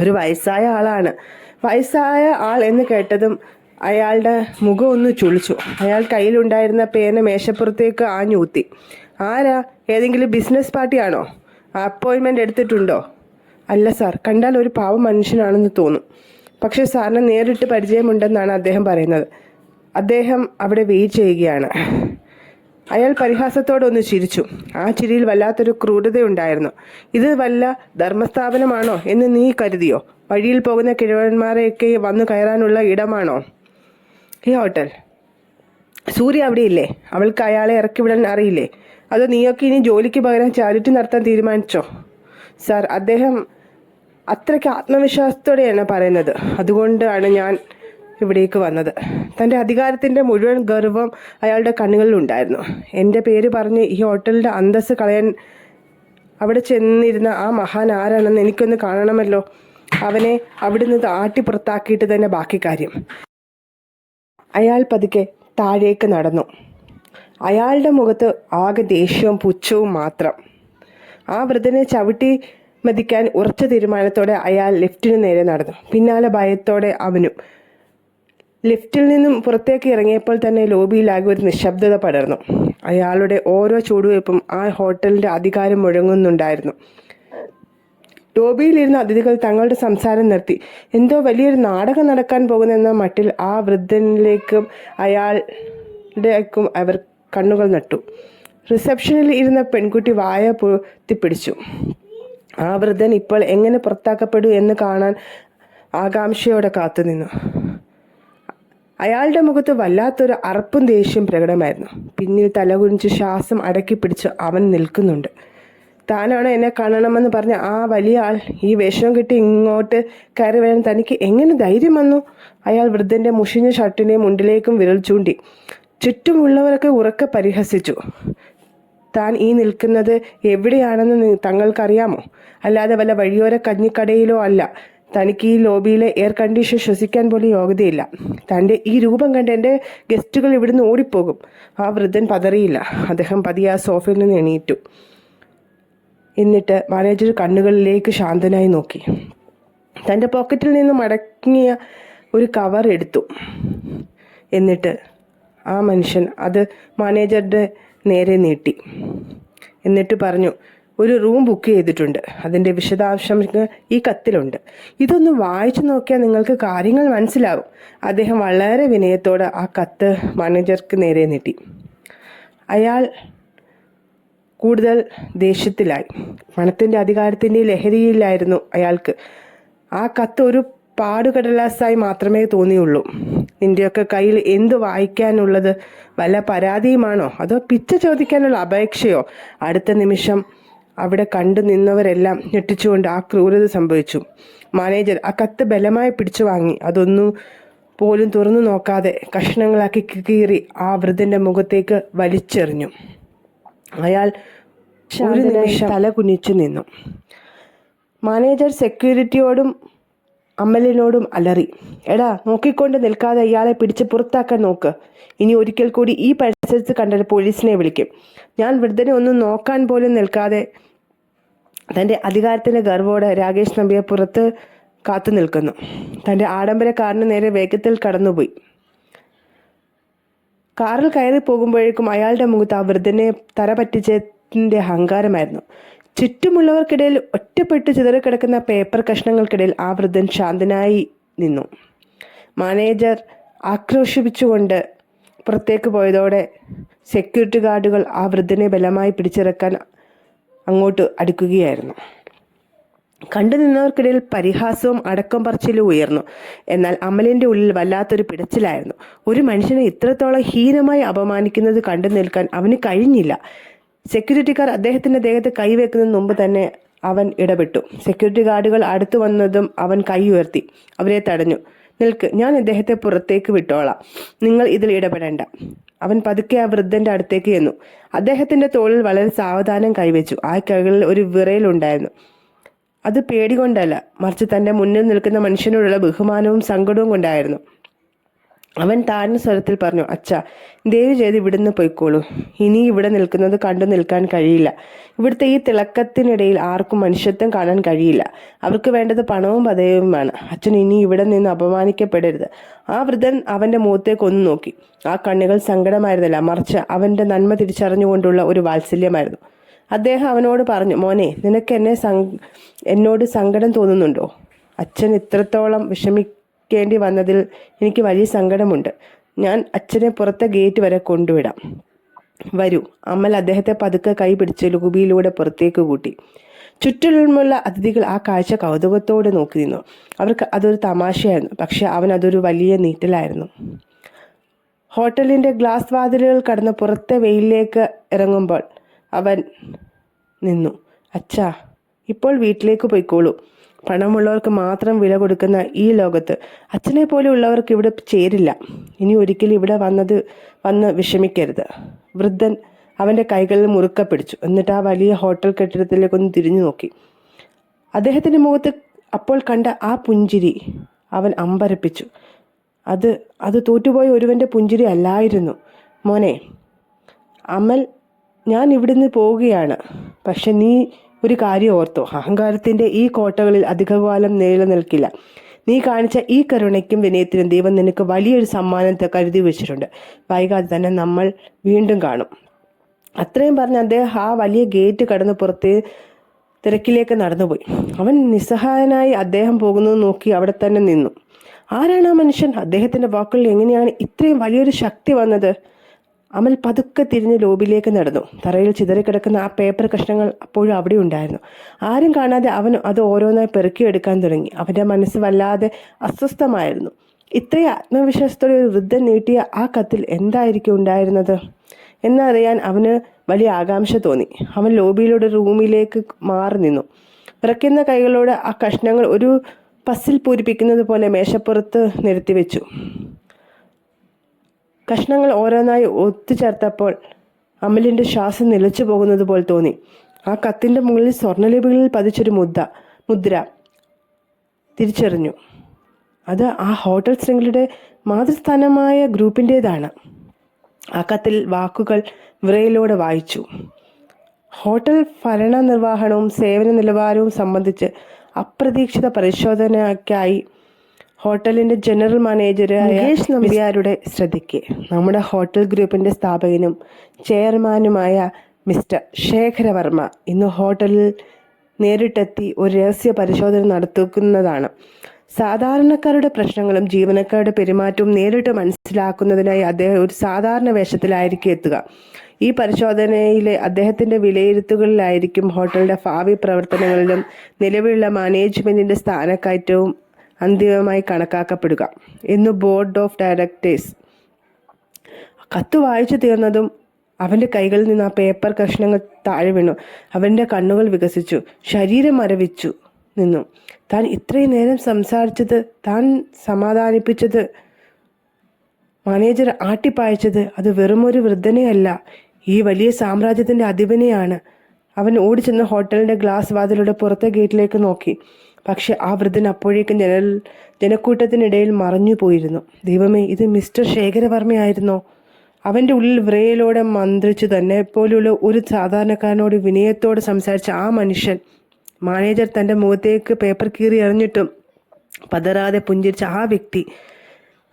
ഒരു വയസ്സായ ആളാണ്. വയസ്സായ ആൾ എന്ന് കേട്ടതും അയാളുടെ മുഖം ഒന്ന് ചുളിച്ചു. അയാൾ കയ്യിലുണ്ടായിരുന്ന പേന മേശപ്പുറത്തേക്ക് ആഞ്ഞൂത്തി. ആരാ? ഏതെങ്കിലും ബിസിനസ് പാർട്ടിയാണോ? അപ്പോയിൻമെൻ്റ് എടുത്തിട്ടുണ്ടോ? അല്ല സാർ, കണ്ടാൽ ഒരു പാവം മനുഷ്യനാണെന്ന് തോന്നും. പക്ഷേ സാറിന് നേരിട്ട് പരിചയമുണ്ടെന്നാണ് അദ്ദേഹം പറയുന്നത്. അദ്ദേഹം അവിടെ വെയിറ്റ് ചെയ്യുകയാണ്. അയാൾ പരിഹാസത്തോടെ ഒന്ന് ചിരിച്ചു. ആ ചിരിയിൽ വല്ലാത്തൊരു ക്രൂരതയുണ്ടായിരുന്നു. ഇത് വല്ല ധർമ്മസ്ഥാപനമാണോ എന്ന് നീ കരുതിയോ? വഴിയിൽ പോകുന്ന കിഴവന്മാരെയൊക്കെ വന്നു കയറാനുള്ള ഇടമാണോ ഈ ഹോട്ടൽ? സൂര്യ അവിടെയില്ലേ? അവൾക്ക് അയാളെ ഇറക്കിവിടാൻ അറിയില്ലേ? അതോ നീയൊക്കെ ഇനി ജോലിക്ക് പകരം ചാരിറ്റി നടത്താൻ തീരുമാനിച്ചോ? സാർ, അദ്ദേഹം അത്രയ്ക്ക് ആത്മവിശ്വാസത്തോടെയാണ് പറയുന്നത്. അതുകൊണ്ടാണ് ഞാൻ ഇവിടേക്ക് വന്നത്. തൻ്റെ അധികാരത്തിൻ്റെ മുഴുവൻ ഗർവം അയാളുടെ കണ്ണുകളിലുണ്ടായിരുന്നു. എൻ്റെ പേര് പറഞ്ഞ് ഈ ഹോട്ടലിൻ്റെ അന്തസ്സ് കളയാൻ അവിടെ ചെന്നിരുന്ന ആ മഹാൻ ആരാണെന്ന് എനിക്കൊന്ന് കാണണമല്ലോ. അവനെ അവിടുന്ന് ആട്ടി പുറത്താക്കിയിട്ട് തന്നെ ബാക്കി കാര്യം. അയാൾ പതുക്കെ താഴേക്ക് നടന്നു. അയാളുടെ മുഖത്ത് ആകെ ദേഷ്യവും പുച്ഛവും മാത്രം. ആ വൃദ്ധനെ ചവിട്ടി മതിക്കാൻ ഉറച്ച തീരുമാനത്തോടെ അയാൾ ലിഫ്റ്റിന് നേരെ നടന്നു. പിന്നാലെ ഭയത്തോടെ അവനും. ലിഫ്റ്റിൽ നിന്നും പുറത്തേക്ക് ഇറങ്ങിയപ്പോൾ തന്നെ ലോബിയിലാകെ ഒരു നിശബ്ദത പടർന്നു. അയാളുടെ ഓരോ ചുവടുവയ്പും ആ ഹോട്ടലിന്റെ അധികാരം മുഴങ്ങുന്നുണ്ടായിരുന്നു. ലോബിയിലിരുന്ന അതിഥികൾ തങ്ങളുടെ സംസാരം നിർത്തി. എന്തോ വലിയൊരു നാടകം നടക്കാൻ പോകുന്നെന്ന മട്ടിൽ ആ വൃദ്ധനിലേക്കും അയാളുടേക്കും അവർ കണ്ണുകൾ നട്ടു. റിസപ്ഷനിൽ ഇരുന്ന പെൺകുട്ടി വായ പൂത്തിപ്പിടിച്ചു. ആ വൃദ്ധൻ ഇപ്പോൾ എങ്ങനെ പുറത്താക്കപ്പെടൂ എന്ന് കാണാൻ ആകാംക്ഷയോടെ കാത്തുനിന്നു. അയാളുടെ മുഖത്ത് വല്ലാത്തൊരു അറപ്പും ദേഷ്യം പ്രകടമായിരുന്നു. പിന്നിൽ തലകുനിച്ച് ശ്വാസം അടക്കി പിടിച്ച് അവൻ നിൽക്കുന്നുണ്ട്. താനാണ് എന്നെ കാണണമെന്ന് പറഞ്ഞ ആ വലിയ ആൾ ഈ വേഷം കിട്ടി ഇങ്ങോട്ട് കയറി വരാൻ തനിക്ക് എങ്ങനെ ധൈര്യം വന്നു? അയാൾ വൃദ്ധന്റെ മുഷിഞ്ഞ ഷർട്ടിനെയും മുണ്ടിലേക്കും വിരൽ ചൂണ്ടി. ചുറ്റുമുള്ളവരൊക്കെ ഉറക്കെ പരിഹസിച്ചു. താൻ ഈ നിൽക്കുന്നത് എവിടെയാണെന്ന് തങ്ങൾക്കറിയാമോ? അല്ലാതെ വല്ല വഴിയോര കഞ്ഞിക്കടയിലോ അല്ല. തനിക്ക് ഈ ലോബിയിലെ എയർ കണ്ടീഷൻ ശ്വസിക്കാൻ പോലും യോഗ്യതയില്ല. തൻ്റെ ഈ രൂപം കണ്ട് എൻ്റെ ഗസ്റ്റുകൾ ഇവിടുന്ന് ഓടിപ്പോകും. ആ വൃദ്ധൻ പതറിയില്ല. അദ്ദേഹം പതിയെ ആ സോഫയിൽ നിന്ന് എണീറ്റു. എന്നിട്ട് മാനേജർ കണ്ണുകളിലേക്ക് ശാന്തനായി നോക്കി. തൻ്റെ പോക്കറ്റിൽ നിന്ന് മടങ്ങിയ ഒരു കവർ എടുത്തു. എന്നിട്ട് ആ മനുഷ്യൻ അത് മാനേജറുടെ നേരെ നീട്ടി. എന്നിട്ട് പറഞ്ഞു, ഒരു റൂം ബുക്ക് ചെയ്തിട്ടുണ്ട്. അതിൻ്റെ വിശദാംശങ്ങൾ ഈ കത്തിലുണ്ട്. ഇതൊന്ന് വായിച്ചു നോക്കിയാൽ നിങ്ങൾക്ക് കാര്യങ്ങൾ മനസ്സിലാകും. അദ്ദേഹം വളരെ വിനയത്തോടെ ആ കത്ത് മാനേജർക്ക് നേരെ നീട്ടി. അയാൾ കൂടുതൽ ദേഷ്യത്തിലായി. പണത്തിൻ്റെ അധികാരത്തിൻ്റെ ലഹരിയിലായിരുന്നു അയാൾക്ക്. ആ കത്ത് ഒരു പാടുകടലാസായി മാത്രമേ തോന്നിയുള്ളൂ. നിൻ്റെയൊക്കെ കയ്യിൽ എന്ത് വായിക്കാനുള്ളത്? വല്ല പരാതിയുമാണോ? അതോ പിച്ച ചോദിക്കാനുള്ള അപേക്ഷയോ? അടുത്ത നിമിഷം അവിടെ കണ്ടു നിന്നവരെല്ലാം ഞെട്ടിച്ചുകൊണ്ട് ആ ക്രൂരത സംഭവിച്ചു. മാനേജർ ആ കത്ത് ബലമായി പിടിച്ചു വാങ്ങി. അതൊന്നും പോലും തുറന്നു നോക്കാതെ കഷ്ണങ്ങളാക്കി കീറി ആ വൃദ്ധന്റെ മുഖത്തേക്ക് വലിച്ചെറിഞ്ഞു. അയാൾ ഒരു നിമിഷം തല കുനിച്ചു നിന്നു. മാനേജർ സെക്യൂരിറ്റിയോടും അമലിനോടും അലറി, എടാ, നോക്കിക്കൊണ്ട് നിൽക്കാതെ ഇയാളെ പിടിച്ച് പുറത്താക്കാൻ നോക്ക്. ഇനി ഒരിക്കൽ കൂടി ഈ പരിസരത്ത് കണ്ടാൽ പോലീസിനെ വിളിക്കും. ഞാൻ വൃദ്ധനെ ഒന്നും നോക്കാൻ പോലും നിൽക്കാതെ തൻ്റെ അധികാരത്തിൻ്റെ ഗർവോടെ രാകേഷ് നമ്പിയെ പുറത്ത് കാത്തു നിൽക്കുന്നു. തൻ്റെ ആഡംബര കാറിന് നേരെ വേഗത്തിൽ കടന്നുപോയി. കാറിൽ കയറി പോകുമ്പോഴേക്കും അയാളുടെ മുഖത്ത് ആ വൃദ്ധനെ തറ പറ്റിച്ചതിൻ്റെ അഹങ്കാരമായിരുന്നു. ചുറ്റുമുള്ളവർക്കിടയിൽ ഒറ്റപ്പെട്ട് ചിതറിക്കിടക്കുന്ന പേപ്പർ കഷ്ണങ്ങൾക്കിടയിൽ ആ വൃദ്ധൻ ശാന്തനായി നിന്നു. മാനേജർ ആക്രോശിപ്പിച്ചുകൊണ്ട് പുറത്തേക്ക് പോയതോടെ സെക്യൂരിറ്റി ഗാർഡുകൾ ആ വൃദ്ധനെ ബലമായി പിടിച്ചിറക്കാൻ അങ്ങോട്ട് അടുക്കുകയായിരുന്നു. കണ്ടു നിന്നവർക്കിടയിൽ പരിഹാസവും അടക്കം പറച്ചിലും ഉയർന്നു. എന്നാൽ അമലിൻ്റെ ഉള്ളിൽ വല്ലാത്തൊരു പിടച്ചിലായിരുന്നു. ഒരു മനുഷ്യനെ ഇത്രത്തോളം ഹീനമായി അപമാനിക്കുന്നത് കണ്ടു നിൽക്കാൻ അവന് കഴിഞ്ഞില്ല. സെക്യൂരിറ്റിക്കാർ അദ്ദേഹത്തിൻ്റെ ദേഹത്ത് കൈവെക്കുന്നതിന് മുമ്പ് തന്നെ അവൻ ഇടപെട്ടു. സെക്യൂരിറ്റി ഗാർഡുകൾ അടുത്തു വന്നതും അവൻ കൈ ഉയർത്തി അവരെ തടഞ്ഞു. നിൽക്ക്, ഞാൻ ഇദ്ദേഹത്തെ പുറത്തേക്ക് വിട്ടോളാം. നിങ്ങൾ ഇതിൽ ഇടപെടേണ്ട. അവൻ പതുക്കെ ആ വൃദ്ധന്റെ അടുത്തേക്ക് ചെന്നു. അദ്ദേഹത്തിന്റെ തോളിൽ വളരെ സാവധാനം കൈവച്ചു. ആ കൈകളിൽ ഒരു വിറയലുണ്ടായിരുന്നു. അത് പേടികൊണ്ടല്ല, മറിച്ച് തൻ്റെ മുന്നിൽ നിൽക്കുന്ന മനുഷ്യനോടുള്ള ബഹുമാനവും സങ്കടവും കൊണ്ടായിരുന്നു. അവൻ താഴ്ന്ന സ്വരത്തിൽ പറഞ്ഞു, അച്ഛാ, ദയവ് ചെയ്ത് ഇവിടുന്ന് പോയിക്കോളൂ. ഇനി ഇവിടെ നിൽക്കുന്നത് കണ്ടു നിൽക്കാൻ കഴിയില്ല. ഇവിടുത്തെ ഈ തിളക്കത്തിനിടയിൽ ആർക്കും മനുഷ്യത്വം കാണാൻ കഴിയില്ല. അവർക്ക് വേണ്ടത് പണവും പദവിയുമാണ്. അച്ഛൻ ഇനി ഇവിടെ നിന്ന് അപമാനിക്കപ്പെടരുത്. ആ വൃദ്ധൻ അവൻ്റെ മുഖത്തേക്ക് ഒന്ന് നോക്കി. ആ കണ്ണുകൾ സങ്കടമായിരുന്നില്ല, മറിച്ച് അവൻ്റെ നന്മ തിരിച്ചറിഞ്ഞുകൊണ്ടുള്ള ഒരു വാത്സല്യമായിരുന്നു. അദ്ദേഹം അവനോട് പറഞ്ഞു, മോനെ, നിനക്ക് എന്നോട് സങ്കടം തോന്നുന്നുണ്ടോ? അച്ഛൻ ഇത്രത്തോളം വിഷമിക്കേണ്ടി വന്നതിൽ എനിക്ക് വലിയ സങ്കടമുണ്ട്. ഞാൻ അച്ഛനെ പുറത്തെ ഗേറ്റ് വരെ കൊണ്ടുവിടാം. വരൂ. അമൽ അദ്ദേഹത്തെ പതുക്കെ കൈ പിടിച്ച് ലോബിയിലൂടെ പുറത്തേക്ക് കൂട്ടി. ചുറ്റുമുള്ള അതിഥികൾ ആ കാഴ്ച കൗതുകത്തോടെ നോക്കി നിന്നു. അവർക്ക് അതൊരു തമാശയായിരുന്നു, പക്ഷെ അവൻ അതൊരു വലിയ നീറ്റലായിരുന്നു. ഹോട്ടലിൻ്റെ ഗ്ലാസ് വാതിലുകൾ കടന്ന് പുറത്തെ വെയിലിലേക്ക് ഇറങ്ങുമ്പോൾ അവൻ നിന്നു. അച്ഛാ, ഇപ്പോൾ വീട്ടിലേക്ക് പോയിക്കോളൂ. പണമുള്ളവർക്ക് മാത്രം വില കൊടുക്കുന്ന ഈ ലോകത്ത് അച്ഛനെ പോലെ ഉള്ളവർക്ക് ഇവിടെ ചേരില്ല. ഇനി ഒരിക്കലും ഇവിടെ വന്ന് വിഷമിക്കരുത്. വൃദ്ധൻ അവൻ്റെ കൈകളിൽ മുറുക്കെ പിടിച്ചു. എന്നിട്ട് ആ വലിയ ഹോട്ടൽ കെട്ടിടത്തിലേക്കൊന്ന് തിരിഞ്ഞു നോക്കി. അദ്ദേഹത്തിൻ്റെ മുഖത്ത് അപ്പോൾ കണ്ട ആ പുഞ്ചിരി അവൻ അമ്പരപ്പിച്ചു. അത് തോറ്റുപോയ ഒരുവൻ്റെ പുഞ്ചിരി അല്ലായിരുന്നു. മോനെ അമൽ, ഞാൻ ഇവിടുന്ന് പോവുകയാണ്. പക്ഷെ നീ ഒരു കാര്യം ഓർത്തോ, അഹങ്കാരത്തിൻ്റെ ഈ കോട്ടകളിൽ അധികകാലം നിലനിൽക്കില്ല. നീ കാണിച്ച ഈ കരുണയ്ക്കും വിനയത്തിനും ദൈവം നിനക്ക് വലിയൊരു സമ്മാനം കരുതി വെച്ചിട്ടുണ്ട്. വൈകാതെ തന്നെ നമ്മൾ വീണ്ടും കാണും. അത്രയും പറഞ്ഞ് അദ്ദേഹം ആ വലിയ ഗേറ്റ് കടന്ന് പുറത്ത് തിരക്കിലേക്ക് നടന്നുപോയി. അവൻ നിസ്സഹായനായി അദ്ദേഹം പോകുന്നത് നോക്കി അവിടെ തന്നെ നിന്നു. ആരാണ് ആ മനുഷ്യൻ? അദ്ദേഹത്തിൻ്റെ വാക്കുകളിൽ എങ്ങനെയാണ് ഇത്രയും വലിയൊരു ശക്തി വന്നത്? അമൽ പതുക്കെ തിരിഞ്ഞ് ലോബിയിലേക്ക് നടന്നു. തറയിൽ ചിതറിക്കിടക്കുന്ന ആ പേപ്പർ കഷ്ണങ്ങൾ അപ്പോഴും അവിടെ ഉണ്ടായിരുന്നു. ആരും കാണാതെ അവൻ അത് ഓരോന്നായി പെറുക്കിയെടുക്കാൻ തുടങ്ങി. അവൻ്റെ മനസ്സ് വല്ലാതെ അസ്വസ്ഥമായിരുന്നു. ഇത്രയും ആത്മവിശ്വാസത്തോടെ ഒരു വൃദ്ധൻ നീട്ടിയ ആ കത്തിൽ എന്തായിരിക്കും ഉണ്ടായിരുന്നത് എന്നറിയാൻ അവന് വലിയ ആകാംക്ഷ തോന്നി. അവൻ ലോബിയിലൂടെ റൂമിലേക്ക് മാറി നിന്നു. വിറയ്ക്കുന്ന കൈകളോടെ ആ കഷ്ണങ്ങൾ ഒരു പസിൽ പൂരിപ്പിക്കുന്നത് പോലെ മേശപ്പുറത്ത് നിരത്തി വെച്ചു. കഷ്ണങ്ങൾ ഓരോന്നായി ഒത്തുചേർത്തപ്പോൾ അമലിൻ്റെ ശ്വാസം നിലച്ചു പോകുന്നത് പോലെ തോന്നി. ആ കത്തിൻ്റെ മുകളിൽ സ്വർണ്ണലിപികളിൽ പതിച്ചൊരു മുദ്ര തിരിച്ചറിഞ്ഞു. അത് ആ ഹോട്ടൽ ശൃംഖലയുടെ മാതൃസ്ഥാനമായ ഗ്രൂപ്പിൻ്റേതാണ്. ആ കത്തിൽ വാക്കുകൾ വിറയലോടെ വായിച്ചു. ഹോട്ടൽ ഭരണ നിർവഹണവും സേവന നിലവാരവും സംബന്ധിച്ച് അപ്രതീക്ഷിത പരിശോധനയ്ക്കായി ഹോട്ടലിൻ്റെ ജനറൽ മാനേജർ മുകേഷ് നമ്പ്യാരുടെ ശ്രദ്ധയ്ക്ക് നമ്മുടെ ഹോട്ടൽ ഗ്രൂപ്പിൻ്റെ സ്ഥാപകനും ചെയർമാനുമായ മിസ്റ്റർ ശേഖരവർമ്മ ഇന്ന് ഹോട്ടലിൽ നേരിട്ടെത്തി ഒരു രഹസ്യ പരിശോധന നടത്തുന്നതാണ്. സാധാരണക്കാരുടെ പ്രശ്നങ്ങളും ജീവനക്കാരുടെ പെരുമാറ്റവും നേരിട്ട് മനസ്സിലാക്കുന്നതിനായി അദ്ദേഹം ഒരു സാധാരണ വേഷത്തിലായിരിക്കും എത്തുക. ഈ പരിശോധനയിലെ അദ്ദേഹത്തിൻ്റെ വിലയിരുത്തലുകളിലായിരിക്കും ഹോട്ടലിൻ്റെ ഭാവി പ്രവർത്തനങ്ങളിലും നിലവിലുള്ള മാനേജ്മെൻറ്റിൻ്റെ സ്ഥാനക്കയറ്റവും അന്തിമമായി കണക്കാക്കപ്പെടുക എന്ന് ബോർഡ് ഓഫ് ഡയറക്ടേഴ്സ്. കത്ത് വായിച്ചു തീർന്നതും അവൻ്റെ കൈകളിൽ നിന്ന് ആ പേപ്പർ കഷ്ണങ്ങൾ താഴെ വീണു. അവൻ്റെ കണ്ണുകൾ വികസിച്ചു, ശരീരം മരവിച്ചു നിന്നു. താൻ ഇത്രയും നേരം സംസാരിച്ചത്, താൻ സമാധാനിപ്പിച്ചത്, മാനേജർ ആട്ടിപ്പായച്ചത് അത് വെറുമൊരു വൃദ്ധനെയല്ല, ഈ വലിയ സാമ്രാജ്യത്തിൻ്റെ അധിപനെയാണ്. അവൻ ഓടിച്ചെന്ന് ഹോട്ടലിൻ്റെ ഗ്ലാസ് വാതിലൂടെ പുറത്തെ ഗേറ്റിലേക്ക് നോക്കി. പക്ഷെ ആ വൃദ്ധൻ അപ്പോഴേക്കും ജനക്കൂട്ടത്തിനിടയിൽ മറഞ്ഞു പോയിരുന്നു. ദൈവമേ, ഇത് മിസ്റ്റർ ശേഖരവർമ്മയായിരുന്നോ? അവൻ്റെ ഉള്ളിൽ വിറയലോടെ മന്ത്രിച്ചു തന്നെ പോലുള്ള ഒരു സാധാരണക്കാരനോട് വിനയത്തോടെ സംസാരിച്ച ആ മനുഷ്യൻ. മാനേജർ തൻ്റെ മുഖത്തേക്ക് പേപ്പർ കീറി എറിഞ്ഞിട്ടും പതറാതെ പുഞ്ചിരിച്ച ആ വ്യക്തി.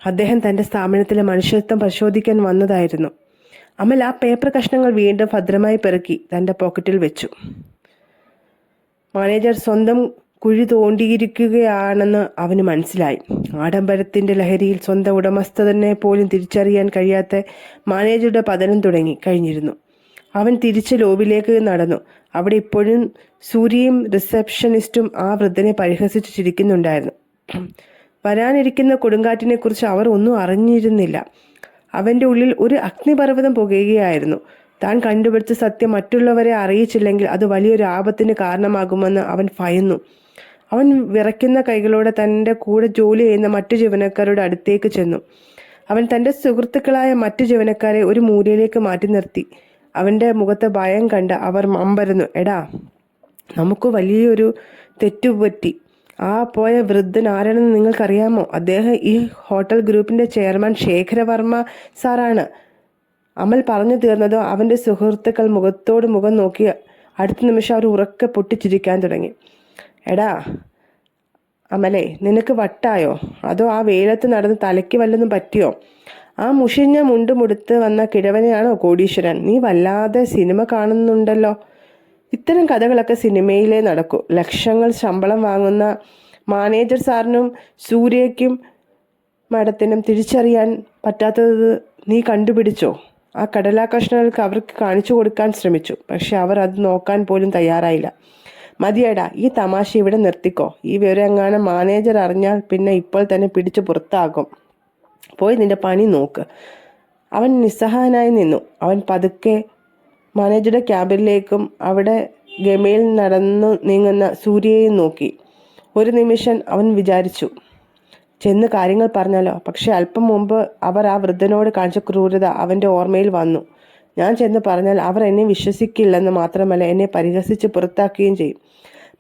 അദ്ദേഹം തൻ്റെ സ്ഥാപനത്തിലെ മനുഷ്യത്വം പരിശോധിക്കാൻ വന്നതായിരുന്നു. അമൽ ആ പേപ്പർ കഷ്ണങ്ങൾ വീണ്ടും ഭദ്രമായി പെറുക്കി തൻ്റെ പോക്കറ്റിൽ വെച്ചു. മാനേജർ സ്വന്തം കുഴി തോണ്ടിയിരിക്കുകയാണെന്ന് അവന് മനസ്സിലായി. ആഡംബരത്തിൻ്റെ ലഹരിയിൽ സ്വന്തം ഉടമസ്ഥതനെ പോലും തിരിച്ചറിയാൻ കഴിയാത്ത മാനേജറുടെ പതനം കഴിഞ്ഞിരുന്നു. അവൻ തിരിച്ച് ലോബിയിലേക്ക് നടന്നു. അവിടെ ഇപ്പോഴും സൂര്യയും റിസപ്ഷനിസ്റ്റും ആ വൃദ്ധനെ പരിഹസിച്ചു ചിരിക്കുന്നുണ്ടായിരുന്നു. വരാനിരിക്കുന്ന കൊടുങ്കാറ്റിനെക്കുറിച്ച് അവർ ഒന്നും അറിഞ്ഞിരുന്നില്ല. അവൻ്റെ ഉള്ളിൽ ഒരു അഗ്നിപർവ്വതം പുകയുകയായിരുന്നു. താൻ കണ്ടുപിടിച്ച സത്യം മറ്റുള്ളവരെ അറിയിച്ചില്ലെങ്കിൽ അത് വലിയൊരു ആപത്തിന് കാരണമാകുമെന്ന് അവൻ ഭയന്നു. അവൻ വിറയ്ക്കുന്ന കൈകളോടെ തൻ്റെ കൂടെ ജോലി ചെയ്യുന്ന മറ്റു ജീവനക്കാരുടെ അടുത്തേക്ക് ചെന്നു. അവൻ തൻ്റെ സുഹൃത്തുക്കളായ മറ്റു ജീവനക്കാരെ ഒരു മൂലയിലേക്ക് മാറ്റി നിർത്തി. അവൻ്റെ മുഖത്തെ ഭയം കണ്ട് അവർ അമ്പരന്നു. എടാ, നമുക്ക് വലിയൊരു തെറ്റുപറ്റി. ആ പോയ വൃദ്ധൻ ആരാണെന്ന് നിങ്ങൾക്കറിയാമോ? അദ്ദേഹം ഈ ഹോട്ടൽ ഗ്രൂപ്പിൻ്റെ ചെയർമാൻ ശേഖരവർമ്മ സാറാണ്. അമൽ പറഞ്ഞു തീർന്നതോ അവൻ്റെ സുഹൃത്തുക്കൾ മുഖത്തോട് മുഖം നോക്കി. അടുത്ത നിമിഷം അവർ ഉറക്കെ പൊട്ടിച്ചിരിക്കാൻ തുടങ്ങി. എടാ അമലേ, നിനക്ക് വട്ടായോ? അതോ ആ വെയിലത്ത് നടന്ന് തലയ്ക്ക് വല്ലതും പറ്റിയോ? ആ മുഷിഞ്ഞ മുണ്ടുമുടുത്ത് വന്ന കിഴവനെയാണോ കോടീശ്വരൻ? നീ വല്ലാതെ സിനിമ കാണുന്നുണ്ടല്ലോ. ഇത്തരം കഥകളൊക്കെ സിനിമയിലേ നടക്കൂ. ലക്ഷങ്ങൾ ശമ്പളം വാങ്ങുന്ന മാനേജർ സാറിനും സൂര്യയ്ക്കും മാഡത്തിനും തിരിച്ചറിയാൻ പറ്റാത്തത് നീ കണ്ടുപിടിച്ചോ? ആ കടലാകഷ്ണങ്ങൾക്ക് അവർക്ക് കാണിച്ചു കൊടുക്കാൻ ശ്രമിച്ചു. പക്ഷെ അവർ അത് നോക്കാൻ പോലും തയ്യാറായില്ല. മതിയടാ, ഈ തമാശ ഇവിടെ നിർത്തിക്കോ. ഈ വിവരമെങ്ങാനും മാനേജർ അറിഞ്ഞാൽ പിന്നെ ഇപ്പോൾ തന്നെ പിടിച്ചു പുറത്താകും. പോയി നിന്റെ പണി നോക്ക്. അവൻ നിസ്സഹായനായി നിന്നു. അവൻ പതുക്കെ മാനേജറുടെ ക്യാബിനിലേക്കും അവിടെ ഗമയിൽ നടന്നു നീങ്ങുന്ന സൂര്യയെയും നോക്കി. ഒരു നിമിഷം അവൻ വിചാരിച്ചു, ചെന്ന് കാര്യങ്ങൾ പറഞ്ഞാലോ. പക്ഷെ അല്പം മുമ്പ് അവർ ആ വൃദ്ധനോട് കാണിച്ച ക്രൂരത അവൻ്റെ ഓർമ്മയിൽ വന്നു. ഞാൻ ചെന്ന് പറഞ്ഞാൽ അവർ എന്നെ വിശ്വസിക്കില്ലെന്ന് മാത്രമല്ല എന്നെ പരിഹസിച്ച് പുറത്താക്കുകയും ചെയ്യും.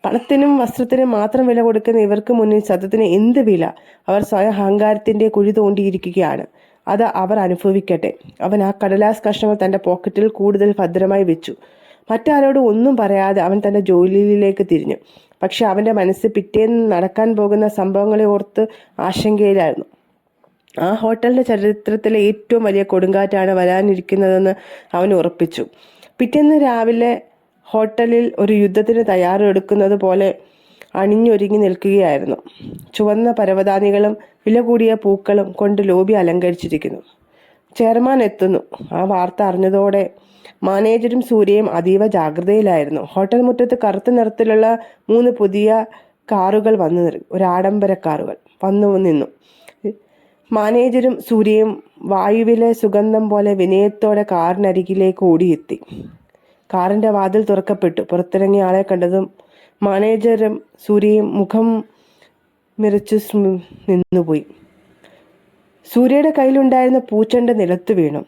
പണത്തിനും വസ്ത്രത്തിനും മാത്രം വില കൊടുക്കുന്ന ഇവർക്ക് മുന്നിൽ സത്യത്തിന് എന്ത് വില? അവർ സ്വയം അഹങ്കാരത്തിന്റെ കുഴി തോണ്ടിയിരിക്കുകയാണ്. അത് അവർ അനുഭവിക്കട്ടെ. അവൻ ആ കടലാസ് കഷ്ണങ്ങൾ തന്റെ പോക്കറ്റിൽ കൂടുതൽ ഭദ്രമായി വെച്ചു. മറ്റാരോടും ഒന്നും പറയാതെ അവൻ തന്റെ ജോലിയിലേക്ക് തിരിഞ്ഞു. പക്ഷെ അവന്റെ മനസ്സ് പിറ്റേന്ന് നടക്കാൻ പോകുന്ന സംഭവങ്ങളെ ഓർത്ത് ആശങ്കയിലായിരുന്നു. ആ ഹോട്ടലിന്റെ ചരിത്രത്തിലെ ഏറ്റവും വലിയ കൊടുങ്കാറ്റാണ് വരാനിരിക്കുന്നതെന്ന് അവൻ ഉറപ്പിച്ചു. പിറ്റേന്ന് രാവിലെ ഹോട്ടലിൽ ഒരു യുദ്ധത്തിന് തയ്യാറെടുക്കുന്നത് പോലെ അണിഞ്ഞൊരുങ്ങി നിൽക്കുകയായിരുന്നു. ചുവന്ന പരവതാനികളും വില കൂടിയ പൂക്കളും കൊണ്ട് ലോബി അലങ്കരിച്ചിരിക്കുന്നു. ചെയർമാൻ എത്തുന്നു. ആ വാർത്ത അറിഞ്ഞതോടെ മാനേജരും സൂര്യയും അതീവ ജാഗ്രതയിലായിരുന്നു. ഹോട്ടൽ മുറ്റത്ത് കറുത്ത നിറത്തിലുള്ള 3 പുതിയ കാറുകൾ വന്നു ഒരു ആഡംബര കാറുകൾ വന്നു നിന്നു. മാനേജരും സൂര്യയും വായുവിലെ സുഗന്ധം പോലെ വിനയത്തോടെ കാറിനരികിലേക്ക് ഓടിയെത്തി. കാറിന്റെ വാതിൽ തുറക്കപ്പെട്ടു. പുറത്തിറങ്ങിയ ആളെ കണ്ടതും മാനേജരും സൂര്യയും മുഖം മിറിച്ചു നിന്നുപോയി. സൂര്യയുടെ കയ്യിലുണ്ടായിരുന്ന പൂച്ചെണ്ട് നിലത്ത് വീണു.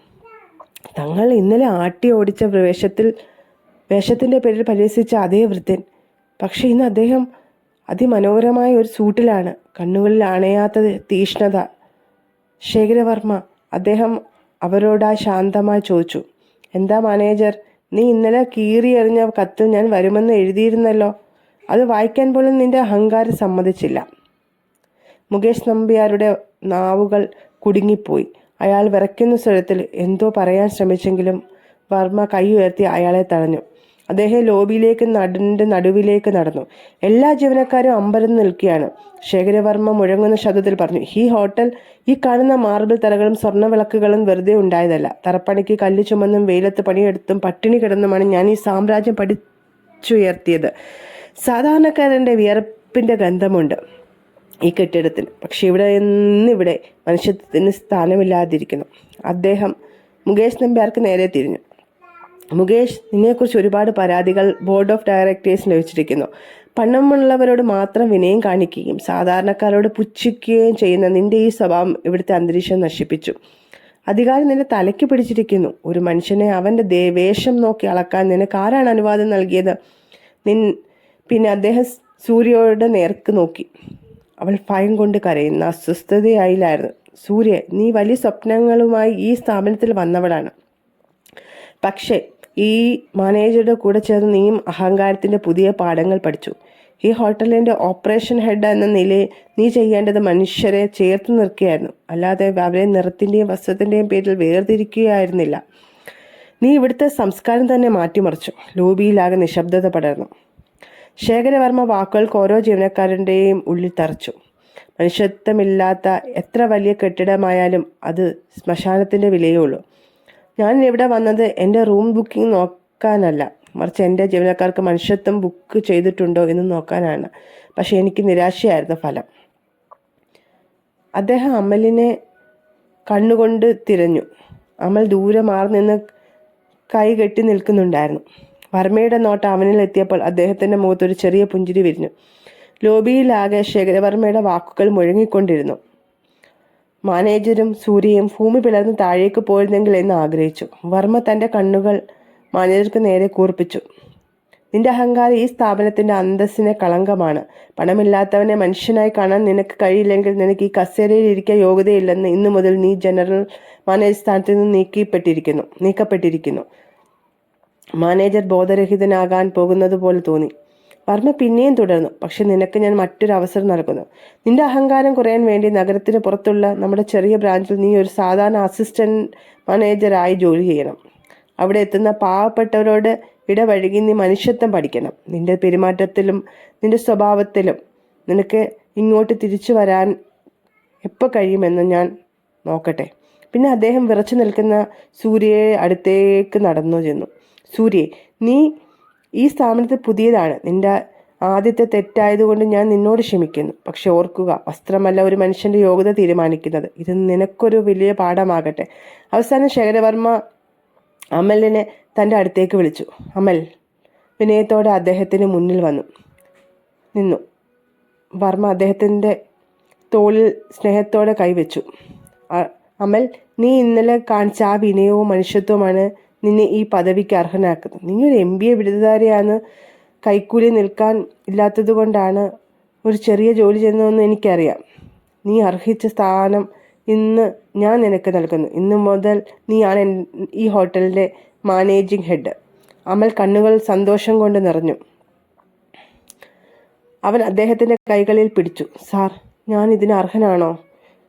തങ്ങൾ ഇന്നലെ ആട്ടി ഓടിച്ച വേഷത്തിന്റെ പേരിൽ പരിഹസിച്ച അതേ വൃദ്ധൻ. പക്ഷെ ഇന്ന് അദ്ദേഹം അതിമനോഹരമായ ഒരു സൂട്ടിലാണ്. കണ്ണുകളിൽ അണയാത്ത തീഷ്ണത. ശേഖരവർമ്മ, അദ്ദേഹം അവരോടായി ശാന്തമായി ചോദിച്ചു. എന്താ മാനേജർ, നീ ഇന്നലെ കീറിയെറിഞ്ഞ കത്തിൽ ഞാൻ വരുമെന്ന് എഴുതിയിരുന്നല്ലോ. അത് വായിക്കാൻ പോലും നിന്റെ അഹങ്കാരം സമ്മതിച്ചില്ല. മുകേഷ് നമ്പ്യാരുടെ നാവുകൾ കുടുങ്ങിപ്പോയി. അയാൾ വിറയ്ക്കുന്ന സ്വരത്തിൽ എന്തോ പറയാൻ ശ്രമിച്ചെങ്കിലും വർമ്മ കൈ ഉയർത്തി അയാളെ തടഞ്ഞു. അദ്ദേഹം ലോബിയിലേക്ക് നടുവിലേക്ക് നടന്നു. എല്ലാ ജീവനക്കാരും അമ്പരന്ന് നിൽക്കുകയാണ്. ശേഖരവർമ്മ മുഴങ്ങുന്ന ശബ്ദത്തിൽ പറഞ്ഞു, ഈ ഹോട്ടൽ, ഈ കാണുന്ന മാർബിൾ തറകളും സ്വർണ്ണ വിളക്കുകളും വെറുതെ ഉണ്ടായതല്ല. തറപ്പണിക്ക് കല്ല് ചുമന്നും വെയിലത്ത് പണിയെടുത്തും പട്ടിണി കിടന്നുമാണ് ഞാൻ ഈ സാമ്രാജ്യം പഠിച്ചുയർത്തിയത്. സാധാരണക്കാരൻ്റെ വിയർപ്പിന്റെ ഗന്ധമുണ്ട് ഈ കെട്ടിടത്തിന്. പക്ഷെ ഇവിടെ മനുഷ്യത്വത്തിന് സ്ഥാനമില്ലാതിരിക്കുന്നു. അദ്ദേഹം മുകേഷ് നമ്പ്യാർക്ക് നേരെ തിരിഞ്ഞു. മുകേഷ്, നിന്നെക്കുറിച്ച് ഒരുപാട് പരാതികൾ ബോർഡ് ഓഫ് ഡയറക്ടേഴ്സിന് ലഭിച്ചിരിക്കുന്നു. പണമുള്ളവരോട് മാത്രം വിനയം കാണിക്കുകയും സാധാരണക്കാരോട് പുച്ഛിക്കുകയും ചെയ്യുന്ന നിന്റെ ഈ സ്വഭാവം ഇവിടുത്തെ അന്തരീക്ഷം നശിപ്പിച്ചു. അധികാരം നിന്റെ തലയ്ക്ക് പിടിച്ചിരിക്കുന്നു. ഒരു മനുഷ്യനെ അവന്റെ വേഷം നോക്കി അളക്കാൻ നിനക്ക് ആരാണ് അനുവാദം നൽകിയത്? പിന്നെ അദ്ദേഹം സൂര്യയുടെ നേർക്ക് നോക്കി. അവൾ ഭയം കൊണ്ട് കരയുന്ന അസ്വസ്ഥതയായില്ലായിരുന്നു. സൂര്യ, നീ വലിയ സ്വപ്നങ്ങളുമായി ഈ സ്ഥാപനത്തിൽ വന്നവളാണ്. പക്ഷേ ഈ മാനേജറുടെ കൂടെ ചേർന്ന് നീയും അഹങ്കാരത്തിന്റെ പുതിയ പാഠങ്ങൾ പഠിച്ചു. ഈ ഹോട്ടലിന്റെ ഓപ്പറേഷൻ ഹെഡ് എന്ന നിലയിൽ നീ ചെയ്യേണ്ടത് മനുഷ്യരെ ചേർത്ത് നിർക്കുകയായിരുന്നു, അല്ലാതെ അവരെ നിറത്തിന്റെയും വസ്ത്രത്തിന്റെയും പേരിൽ വേർതിരിക്കുകയായിരുന്നില്ല. നീ ഇവിടുത്തെ സംസ്കാരം തന്നെ മാറ്റിമറിച്ചു. ലോബിയിലാകെ നിശബ്ദത പടർന്നു. ശേഖരവർമ്മ വാക്കുകൾക്ക് ഓരോ ജീവനക്കാരൻ്റെയും ഉള്ളിൽ തറച്ചു. മനുഷ്യത്വമില്ലാത്ത എത്ര വലിയ കെട്ടിടമായാലും അത് ശ്മശാനത്തിന്റെ വിലയേ ഉള്ളൂ. ഞാൻ ഇവിടെ വന്നത് എൻ്റെ റൂം ബുക്കിംഗ് നോക്കാനല്ല, മറിച്ച് എൻ്റെ ജീവനക്കാർക്ക് മനുഷ്യത്വം ബുക്ക് ചെയ്തിട്ടുണ്ടോ എന്ന് നോക്കാനാണ്. പക്ഷെ എനിക്ക് നിരാശയായിരുന്നു ഫലം. അദ്ദേഹം അമലിനെ കണ്ണുകൊണ്ട് തിരഞ്ഞു. അമൽ ദൂരെ മാറി നിന്ന് കൈ കെട്ടി നിൽക്കുന്നുണ്ടായിരുന്നു. വർമ്മയുടെ നോട്ടം അവനിൽ എത്തിയപ്പോൾ അദ്ദേഹത്തിന്റെ മുഖത്തൊരു ചെറിയ പുഞ്ചിരി വിരിഞ്ഞു. ലോബിയിലാകെ ശേഖരവർമ്മയുടെ വാക്കുകൾ മുഴങ്ങിക്കൊണ്ടിരുന്നു. മാനേജരും സൂര്യയും ഭൂമി പിളർന്ന് താഴേക്ക് പോയിരുന്നെങ്കിൽ എന്ന് ആഗ്രഹിച്ചു. വർമ്മ തന്റെ കണ്ണുകൾ മാനേജർക്ക് നേരെ കൂർപ്പിച്ചു. നിന്റെ അഹങ്കാരം ഈ സ്ഥാപനത്തിന്റെ അന്തസ്സിനെ കളങ്കമാണ്. പണമില്ലാത്തവനെ മനുഷ്യനായി കാണാൻ നിനക്ക് കഴിയില്ലെങ്കിൽ നിനക്ക് ഈ കസേരയിൽ ഇരിക്കാൻ യോഗ്യതയില്ലെന്ന് ഇന്നു മുതൽ നീ ജനറൽ മാനേജർ സ്ഥാനത്ത് നിന്ന് നീക്കപ്പെട്ടിരിക്കുന്നു. മാനേജർ ബോധരഹിതനാകാൻ പോകുന്നത് പോലെ തോന്നി. വർമ്മ പിന്നെയും തുടർന്നു. പക്ഷെ നിനക്ക് ഞാൻ മറ്റൊരു അവസരം നൽകുന്നു. നിന്റെ അഹങ്കാരം കുറയാൻ വേണ്ടി നഗരത്തിന് പുറത്തുള്ള നമ്മുടെ ചെറിയ ബ്രാഞ്ചിൽ നീ ഒരു സാധാരണ അസിസ്റ്റന്റ് മാനേജറായി ജോലി ചെയ്യണം. അവിടെ എത്തുന്ന പാവപ്പെട്ടവരോട് ഇടപഴകി നീ മനുഷ്യത്വം പഠിക്കണം. നിന്റെ പെരുമാറ്റത്തിലും നിന്റെ സ്വഭാവത്തിലും നിനക്ക് ഇങ്ങോട്ട് തിരിച്ചു വരാൻ എപ്പോൾ കഴിയുമെന്ന് ഞാൻ നോക്കട്ടെ. പിന്നെ അദ്ദേഹം വിറച്ചു നിൽക്കുന്ന സൂര്യയെ അടുത്തേക്ക് നടന്നു ചെന്നു. സൂര്യ, നീ ഈ സ്ഥാപനത്തിൽ പുതിയതാണ്. നിന്റെ ആദ്യത്തെ തെറ്റായതുകൊണ്ട് ഞാൻ നിന്നോട് ക്ഷമിക്കുന്നു. പക്ഷെ ഓർക്കുക, വസ്ത്രമല്ല ഒരു മനുഷ്യന്റെ യോഗ്യത തീരുമാനിക്കുന്നത്. ഇത് നിനക്കൊരു വലിയ പാഠമാകട്ടെ. അവസാനം ശേഖരവർമ്മ അമലിനെ തൻ്റെ അടുത്തേക്ക് വിളിച്ചു. അമൽ വിനയത്തോടെ അദ്ദേഹത്തിന് മുന്നിൽ നിന്നു. വർമ്മ അദ്ദേഹത്തിൻ്റെ തോളിൽ സ്നേഹത്തോടെ കൈവച്ചു. അമൽ, നീ ഇന്നലെ കാണിച്ച ആ വിനയവും മനുഷ്യത്വമാണ് നിന്നെ ഈ പദവിക്ക് അർഹനാക്കുന്നത്. നീ ഒരു MBA ബിരുദധാരിയാണ്. കൈക്കൂലി നിൽക്കാൻ ഇല്ലാത്തത് കൊണ്ടാണ് ഒരു ചെറിയ ജോലി ചെയ്യുന്നതെന്ന് എനിക്കറിയാം. നീ അർഹിച്ച സ്ഥാനം ഇന്ന് ഞാൻ നിനക്ക് നൽകുന്നു. ഇന്നു മുതൽ നീയാണ് ഈ ഹോട്ടലിൻ്റെ മാനേജിംഗ് ഹെഡ്. അമൽ കണ്ണുകൾ സന്തോഷം കൊണ്ട് നിറഞ്ഞു. അവൻ അദ്ദേഹത്തിൻ്റെ കൈകളിൽ പിടിച്ചു. സാർ, ഞാൻ ഇതിന് അർഹനാണോ?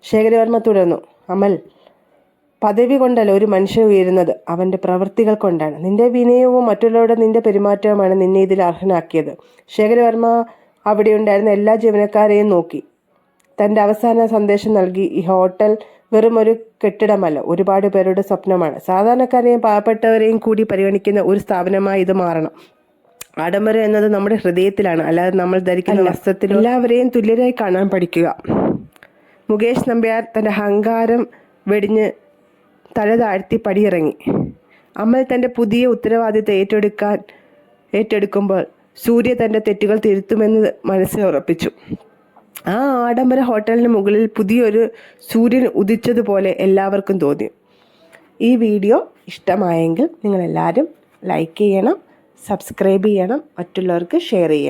ശേഖരവർമ്മ തുടർന്നു. അമൽ, പദവി കൊണ്ടല്ല ഒരു മനുഷ്യൻ ഉയരുന്നത്, അവൻ്റെ പ്രവൃത്തികൾ കൊണ്ടാണ്. നിന്റെ വിനയവും മറ്റുള്ളവരുടെ നിന്റെ പെരുമാറ്റവുമാണ് നിന്നെ ഇതിൽ അർഹനാക്കിയത്. ശേഖരവർമ്മ അവിടെയുണ്ടായിരുന്ന എല്ലാ ജീവനക്കാരെയും നോക്കി. തൻ്റെ അവസാന സന്ദേശം നൽകി. ഈ ഹോട്ടൽ വെറും ഒരു കെട്ടിടമല്ല, ഒരുപാട് പേരുടെ സ്വപ്നമാണ്. സാധാരണക്കാരെയും പാവപ്പെട്ടവരെയും കൂടി പരിഗണിക്കുന്ന ഒരു സ്ഥാപനമായി ഇത് മാറണം. ആഡംബരം എന്നത് നമ്മുടെ ഹൃദയത്തിലാണ്, അല്ലാതെ നമ്മൾ ധരിക്കുന്ന വസ്ത്രത്തിൽ. എല്ലാവരെയും തുല്യരായി കാണാൻ പഠിക്കുക. മുകേഷ് നമ്പ്യാർ തൻ്റെ അഹങ്കാരം വെടിഞ്ഞ് തല താഴ്ത്തി പടിയിറങ്ങി. അമൽ തൻ്റെ പുതിയ ഉത്തരവാദിത്തം ഏറ്റെടുക്കുമ്പോൾ സൂര്യ തൻ്റെ തെറ്റുകൾ തിരുത്തുമെന്ന് മനസ്സിൽ ഉറപ്പിച്ചു. ആ ആഡംബര ഹോട്ടലിന് മുകളിൽ പുതിയൊരു സൂര്യൻ ഉദിച്ചതുപോലെ എല്ലാവർക്കും തോന്നി. ഈ വീഡിയോ ഇഷ്ടമായെങ്കിൽ നിങ്ങളെല്ലാവരും ലൈക്ക് ചെയ്യണം, സബ്സ്ക്രൈബ് ചെയ്യണം, മറ്റുള്ളവർക്ക് ഷെയർ ചെയ്യണം.